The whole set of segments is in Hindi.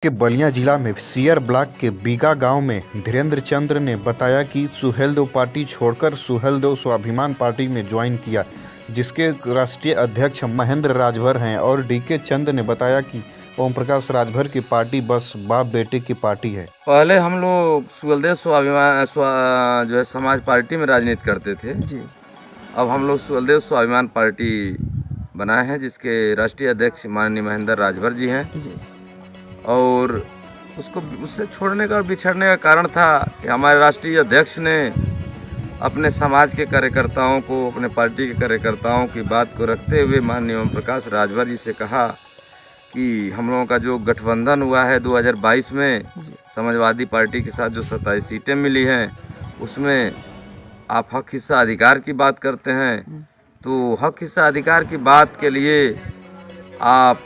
के बलिया जिला में सीयर ब्लॉक के बीगा गांव में धीरेन्द्र चंद्र ने बताया कि सुहेलदेव पार्टी छोड़कर सुहेलदेव स्वाभिमान पार्टी में ज्वाइन किया, जिसके राष्ट्रीय अध्यक्ष महेंद्र राजभर हैं। और डीके चंद ने बताया कि ओम प्रकाश राजभर की पार्टी बस बाप बेटे की पार्टी है। पहले हम लोग सुहेलदेव स्वाभिमान जो है समाज पार्टी में राजनीति करते थे जी। अब हम लोग सुहेलदेव स्वाभिमान पार्टी बनाए हैं, जिसके राष्ट्रीय अध्यक्ष माननीय महेंद्र राजभर जी हैं जी। और उससे छोड़ने का और बिछड़ने का कारण था कि हमारे राष्ट्रीय अध्यक्ष ने अपने समाज के कार्यकर्ताओं को, अपने पार्टी के कार्यकर्ताओं की बात को रखते हुए माननीय ओम प्रकाश राजभर जी से कहा कि हम लोगों का जो गठबंधन हुआ है 2022 में समाजवादी पार्टी के साथ जो 27 सीटें मिली हैं, उसमें आप हक हिस्सा अधिकार की बात करते हैं, तो हक हिस्सा अधिकार की बात के लिए आप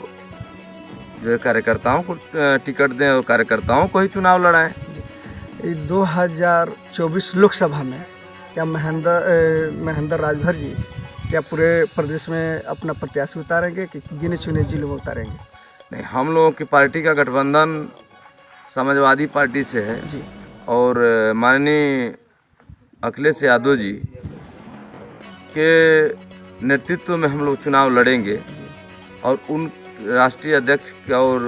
जो है कार्यकर्ताओं को टिकट दें और कार्यकर्ताओं को ही चुनाव लड़ाएं। 2024 लोकसभा में क्या महेंद्र राजभर जी क्या पूरे प्रदेश में अपना प्रत्याशी उतारेंगे कि गिने चुने जिलों में उतारेंगे? नहीं, हम लोगों की पार्टी का गठबंधन समाजवादी पार्टी से है जी। और माननीय अखिलेश यादव जी के नेतृत्व में हम लोग चुनाव लड़ेंगे और उन राष्ट्रीय अध्यक्ष और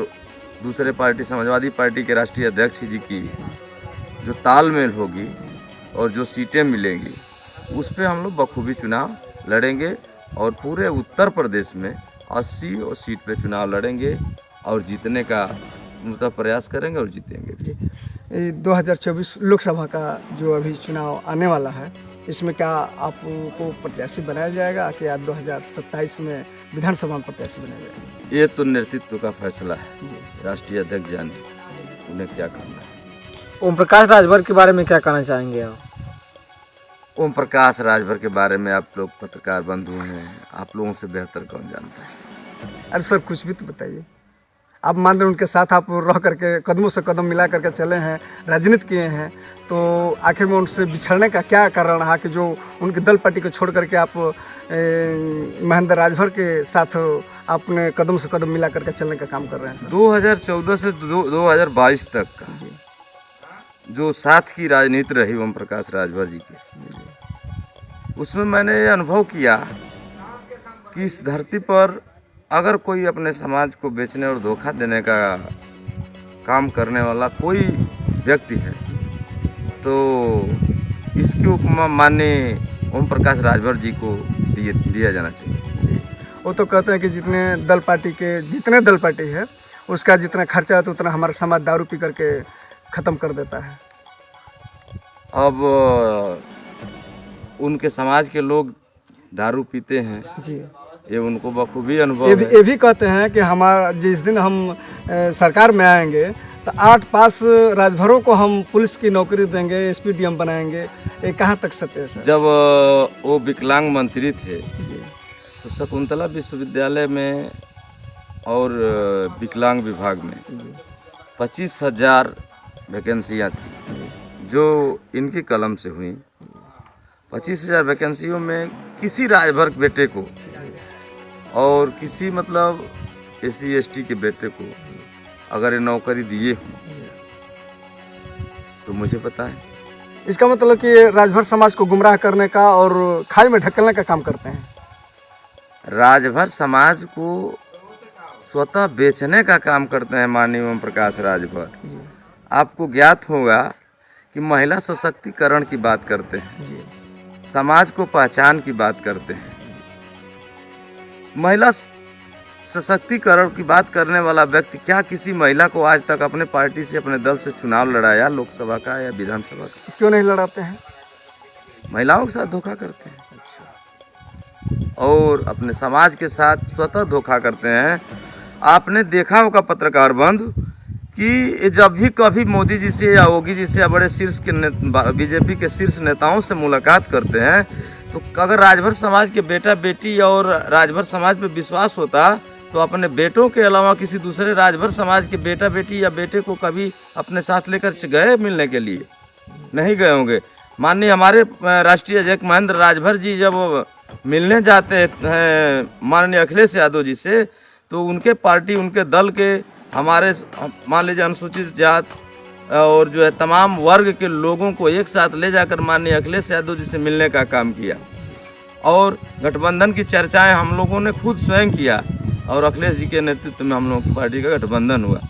दूसरे पार्टी समाजवादी पार्टी के राष्ट्रीय अध्यक्ष जी की जो तालमेल होगी और जो सीटें मिलेंगी, उस पे हम लोग बखूबी चुनाव लड़ेंगे और पूरे उत्तर प्रदेश में 80 सीट पे चुनाव लड़ेंगे और जीतने का मतलब प्रयास करेंगे और जीतेंगे। 2024 लोकसभा का जो अभी चुनाव आने वाला है, इसमें क्या आपको प्रत्याशी बनाया जाएगा कि आप 2027 में विधानसभा में प्रत्याशी बनाया जाएगा? ये तो नेतृत्व का फैसला है, राष्ट्रीय अध्यक्ष जाने उन्हें क्या करना है। ओम प्रकाश राजभर के बारे में क्या कहना चाहेंगे आप? ओम प्रकाश राजभर के बारे में आप लोग पत्रकार बंधु हैं, आप लोगों से बेहतर कौन जानता है? अरे सर, कुछ भी तो बताइए। आप मान रहे उनके साथ आप रह करके कदमों से कदम मिला करके चले हैं, राजनीति किए हैं, तो आखिर में उनसे बिछड़ने का क्या कारण रहा कि जो उनकी दल पार्टी को छोड़ करके आप महेंद्र राजभर के साथ आपने कदम से कदम मिला करके चलने का काम कर रहे हैं? 2014 से 2022 तक का जो साथ की राजनीति रही ओम प्रकाश राजभर जी की, उसमें मैंने ये अनुभव किया कि इस धरती पर अगर कोई अपने समाज को बेचने और धोखा देने का काम करने वाला कोई व्यक्ति है, तो इसकी उपमा माननीय ओम प्रकाश राजभर जी को दिया जाना चाहिए। वो तो कहते हैं कि जितने दल पार्टी है उसका जितना खर्चा है तो उतना हमारा समाज दारू पी करके ख़त्म कर देता है। अब उनके समाज के लोग दारू पीते हैं जी, ये उनको बखूबी अनुभव है। ये भी कहते हैं कि हमारा जिस दिन हम सरकार में आएंगे तो 8 पास राजभरों को हम पुलिस की नौकरी देंगे, SPDM बनाएंगे। ये कहाँ तक सत्य है सर? जब वो विकलांग मंत्री थे तो शकुंतला विश्वविद्यालय में और विकलांग विभाग में 25,000 वैकेंसियाँ थी जो इनकी कलम से हुई। 25,000 वैकेंसियों में किसी राजभर बेटे को और किसी मतलब SC ST के बेटे को अगर ये नौकरी दिए हो तो मुझे पता है। इसका मतलब कि राजभर समाज को गुमराह करने का और खाई में ढकेलने का काम करते हैं। राजभर समाज को स्वतः बेचने का काम करते हैं माननीय ओम प्रकाश राजभर। आपको ज्ञात होगा कि महिला सशक्तिकरण की बात करते हैं, समाज को पहचान की बात करते हैं। महिला सशक्तिकरण की बात करने वाला व्यक्ति क्या किसी महिला को आज तक अपने पार्टी से, अपने दल से चुनाव लड़ाया, लोकसभा का या विधानसभा का? क्यों नहीं लड़ाते हैं? महिलाओं के साथ धोखा करते हैं और अपने समाज के साथ स्वतः धोखा करते हैं। आपने देखा होगा पत्रकार बंधु कि जब भी कभी मोदी जी से या योगी जी से या बड़े शीर्ष के बीजेपी के शीर्ष नेताओं से मुलाकात करते हैं, तो अगर राजभर समाज के बेटा बेटी और राजभर समाज पे विश्वास होता तो अपने बेटों के अलावा किसी दूसरे राजभर समाज के बेटा बेटी या बेटे को कभी अपने साथ लेकर गए मिलने के लिए? नहीं गए होंगे। माननीय हमारे राष्ट्रीय अध्यक्ष महेंद्र राजभर जी जब मिलने जाते हैं माननीय अखिलेश यादव जी से, तो उनके पार्टी, उनके दल के हमारे मान लीजिए अनुसूचित जात और जो है तमाम वर्ग के लोगों को एक साथ ले जाकर माननीय अखिलेश यादव जी से मिलने का काम किया और गठबंधन की चर्चाएं हम लोगों ने खुद स्वयं किया और अखिलेश जी के नेतृत्व में हम लोगों की पार्टी का गठबंधन हुआ।